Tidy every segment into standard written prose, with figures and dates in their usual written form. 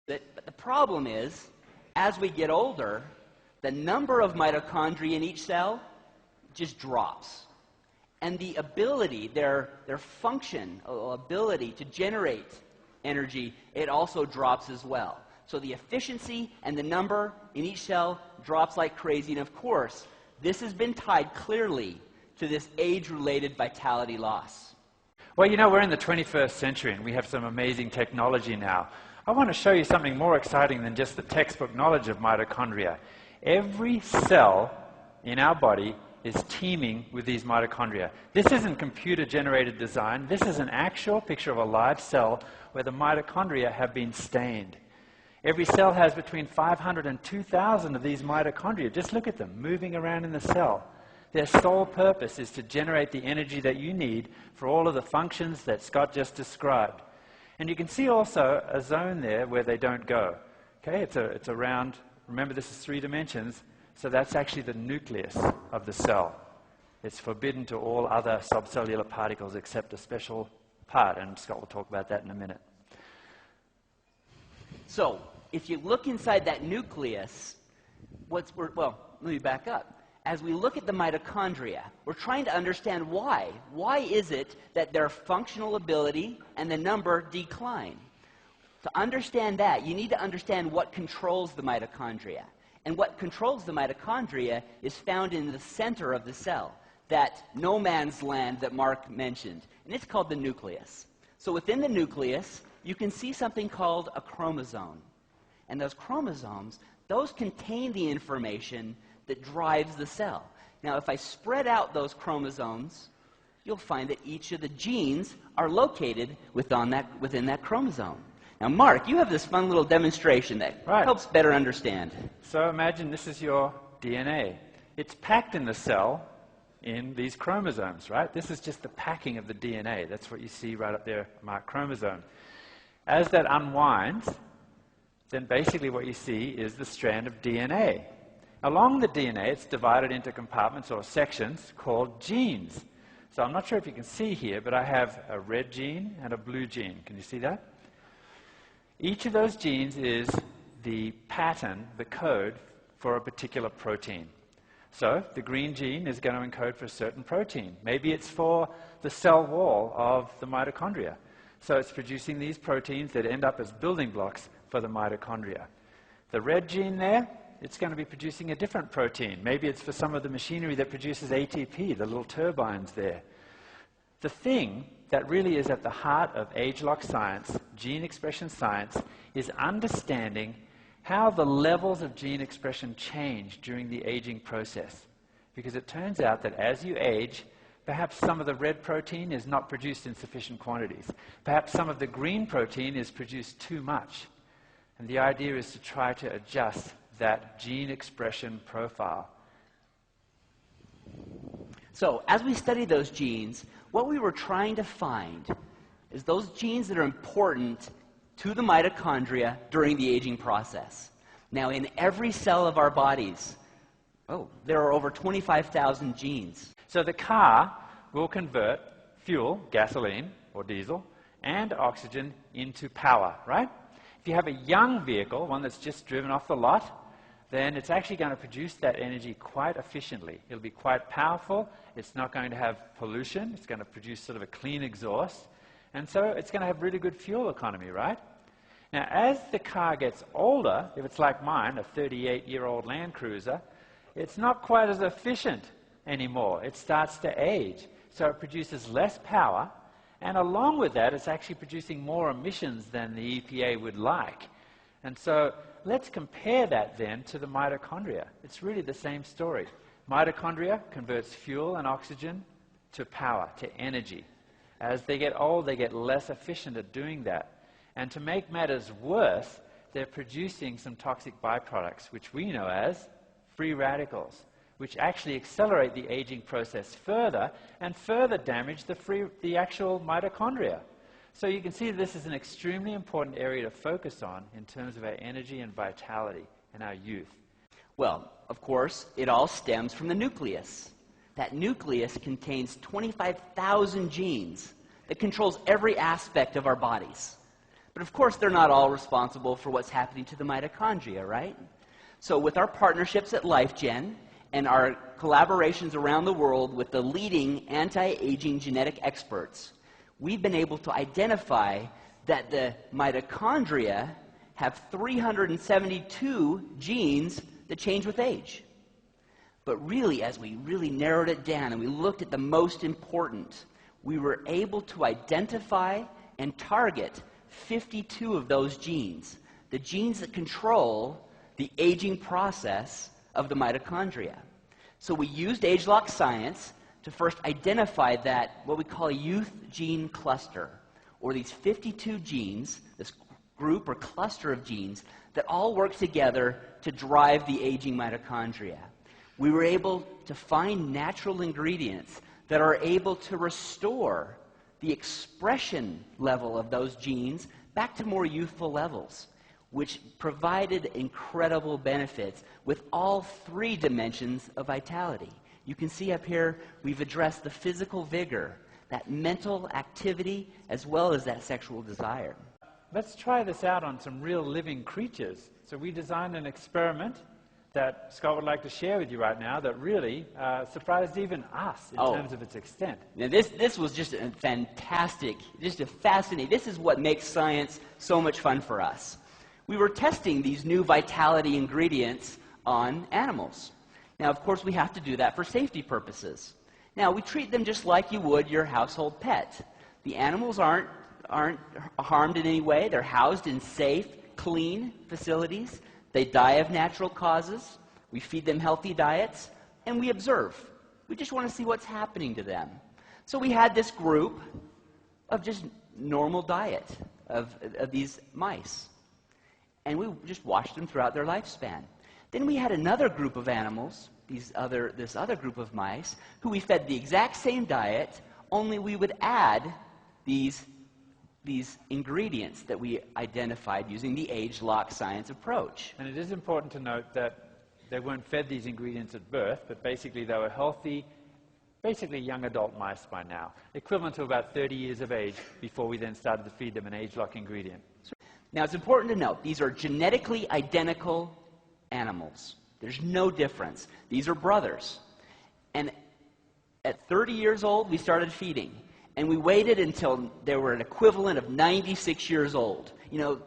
But the problem is, as we get older, the number of mitochondria in each cell just drops. And the ability, their function, ability to generate energy, it also drops as well. So the efficiency and the number in each cell drops like crazy. And of course, this has been tied clearly to this age-related vitality loss. Well, you know, we're in the 21st century and we have some amazing technology now. I want to show you something more exciting than just the textbook knowledge of mitochondria. Every cell in our body is teeming with these mitochondria. This isn't computer-generated design. This is an actual picture of a live cell where the mitochondria have been stained. Every cell has between 500 and 2,000 of these mitochondria. Just look at them moving around in the cell. Their sole purpose is to generate the energy that you need for all of the functions that Scott just described. And you can see also a zone there where they don't go. Okay, it's around, remember this is 3 dimensions, so that's actually the nucleus of the cell. It's forbidden to all other subcellular particles except a special part, and Scott will talk about that in a minute. So, if you look inside that nucleus, let me back up. As we look at the mitochondria, we're trying to understand why. Why is it that their functional ability and the number decline? To understand that, you need to understand what controls the mitochondria. And what controls the mitochondria is found in the center of the cell, that no man's land that Mark mentioned. And it's called the nucleus. So within the nucleus, you can see something called a chromosome. And those chromosomes, those contain the information that drives the cell. Now, if I spread out those chromosomes, you'll find that each of the genes are located within that chromosome. Now, Mark, you have this fun little demonstration that helps better understand. So imagine this is your DNA. It's packed in the cell in these chromosomes, right? This is just the packing of the DNA. That's what you see right up there, marked chromosome. As that unwinds, then basically what you see is the strand of DNA. Along the DNA, it's divided into compartments or sections called genes. So I'm not sure if you can see here, but I have a red gene and a blue gene. Can you see that? Each of those genes is the pattern, the code, for a particular protein. So the green gene is going to encode for a certain protein. Maybe it's for the cell wall of the mitochondria. So it's producing these proteins that end up as building blocks for the mitochondria. The red gene there, it's going to be producing a different protein. Maybe it's for some of the machinery that produces ATP, the little turbines there. The thing that really is at the heart of ageLOC science, gene expression science, is understanding how the levels of gene expression change during the aging process. Because it turns out that as you age, perhaps some of the red protein is not produced in sufficient quantities. Perhaps some of the green protein is produced too much. And the idea is to try to adjust that gene expression profile. So, as we study those genes, what we were trying to find is those genes that are important to the mitochondria during the aging process. Now, in every cell of our bodies, there are over 25,000 genes. So the car will convert fuel, gasoline or diesel, and oxygen into power, right? If you have a young vehicle, one that's just driven off the lot, then it's actually going to produce that energy quite efficiently. It'll be quite powerful. It's not going to have pollution. It's going to produce sort of a clean exhaust. And so it's going to have really good fuel economy, right? Now, as the car gets older, if it's like mine, a 38-year-old Land Cruiser, it's not quite as efficient anymore. It starts to age. So it produces less power. And along with that, it's actually producing more emissions than the EPA would like. And so let's compare that then to the mitochondria. It's really the same story. Mitochondria converts fuel and oxygen to power, to energy. As they get old, they get less efficient at doing that. And to make matters worse, they're producing some toxic byproducts, which we know as free radicals, which actually accelerate the aging process further and further damage the actual mitochondria. So you can see this is an extremely important area to focus on in terms of our energy and vitality and our youth. Well, of course, it all stems from the nucleus. That nucleus contains 25,000 genes that controls every aspect of our bodies. But of course, they're not all responsible for what's happening to the mitochondria, right? So with our partnerships at LifeGen and our collaborations around the world with the leading anti-aging genetic experts, we've been able to identify that the mitochondria have 372 genes that change with age. But really, as we really narrowed it down and we looked at the most important, we were able to identify and target 52 of those genes, the genes that control the aging process of the mitochondria. So we used ageLOC science to first identify that, what we call a youth gene cluster, or these 52 genes, this group or cluster of genes that all work together to drive the aging mitochondria. We were able to find natural ingredients that are able to restore the expression level of those genes back to more youthful levels, which provided incredible benefits with all three dimensions of vitality. You can see up here, we've addressed the physical vigor, that mental activity, as well as that sexual desire. Let's try this out on some real living creatures. So we designed an experiment that Scott would like to share with you right now that really surprised even us in terms of its extent. Now this was just a fantastic, just a fascinating, this is what makes science so much fun for us. We were testing these new vitality ingredients on animals. Now, of course, we have to do that for safety purposes. Now, we treat them just like you would your household pet. The animals aren't harmed in any way. They're housed in safe, clean facilities. They die of natural causes. We feed them healthy diets, and we observe. We just want to see what's happening to them. So we had this group of just normal diet of these mice. And we just watched them throughout their lifespan. Then we had another group of animals, this other group of mice, who we fed the exact same diet, only we would add these ingredients that we identified using the ageLOC science approach. And it is important to note that they weren't fed these ingredients at birth, but basically they were healthy, basically young adult mice by now, equivalent to about 30 years of age before we then started to feed them an ageLOC ingredient. Now, it's important to note, these are genetically identical animals. There's no difference. These are brothers. And at 30 years old, we started feeding. And we waited until they were an equivalent of 96 years old. You know,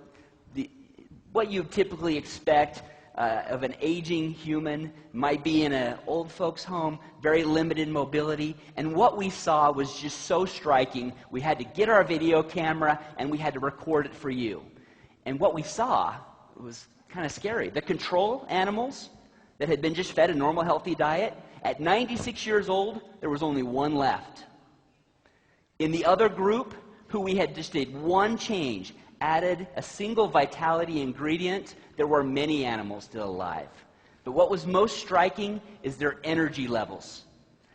what you typically expect of an aging human might be in an old folks' home, very limited mobility. And what we saw was just so striking, we had to get our video camera and we had to record it for you. And what we saw was kind of scary. The control animals that had been just fed a normal, healthy diet, at 96 years old, there was only one left. In the other group, who we had just did one change, added a single vitality ingredient, there were many animals still alive. But what was most striking is their energy levels.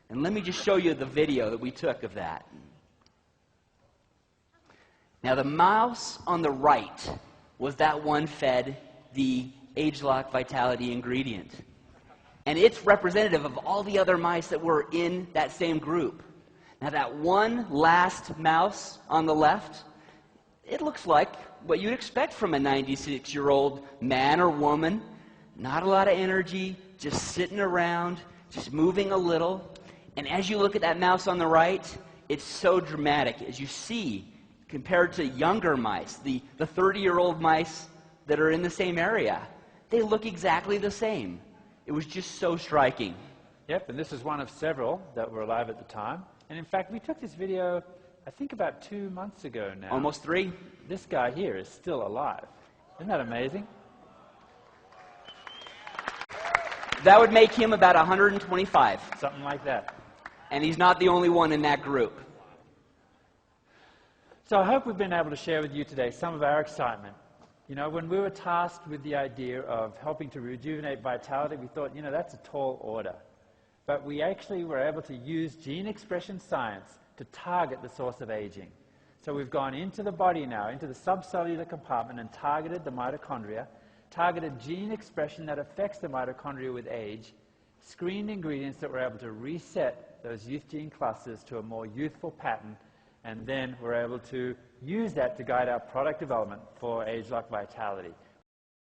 And let me just show you the video that we took of that. Now, the mouse on the right was that one fed the ageLOC vitality ingredient. And it's representative of all the other mice that were in that same group. Now, that one last mouse on the left, it looks like what you'd expect from a 96-year-old man or woman. Not a lot of energy, just sitting around, just moving a little. And as you look at that mouse on the right, it's so dramatic. As you see, compared to younger mice, the 30-year-old mice that are in the same area, they look exactly the same. It was just so striking. Yep, and this is one of several that were alive at the time. And in fact, we took this video, I think about 2 months ago now. Almost 3. This guy here is still alive. Isn't that amazing? That would make him about 125. Something like that. And he's not the only one in that group. So I hope we've been able to share with you today some of our excitement. You know, when we were tasked with the idea of helping to rejuvenate vitality, we thought, you know, that's a tall order. But we actually were able to use gene expression science to target the source of aging. So we've gone into the body now, into the subcellular compartment, and targeted the mitochondria, targeted gene expression that affects the mitochondria with age, screened ingredients that were able to reset those youth gene clusters to a more youthful pattern, and then we're able to use that to guide our product development for ageLOC Vitality.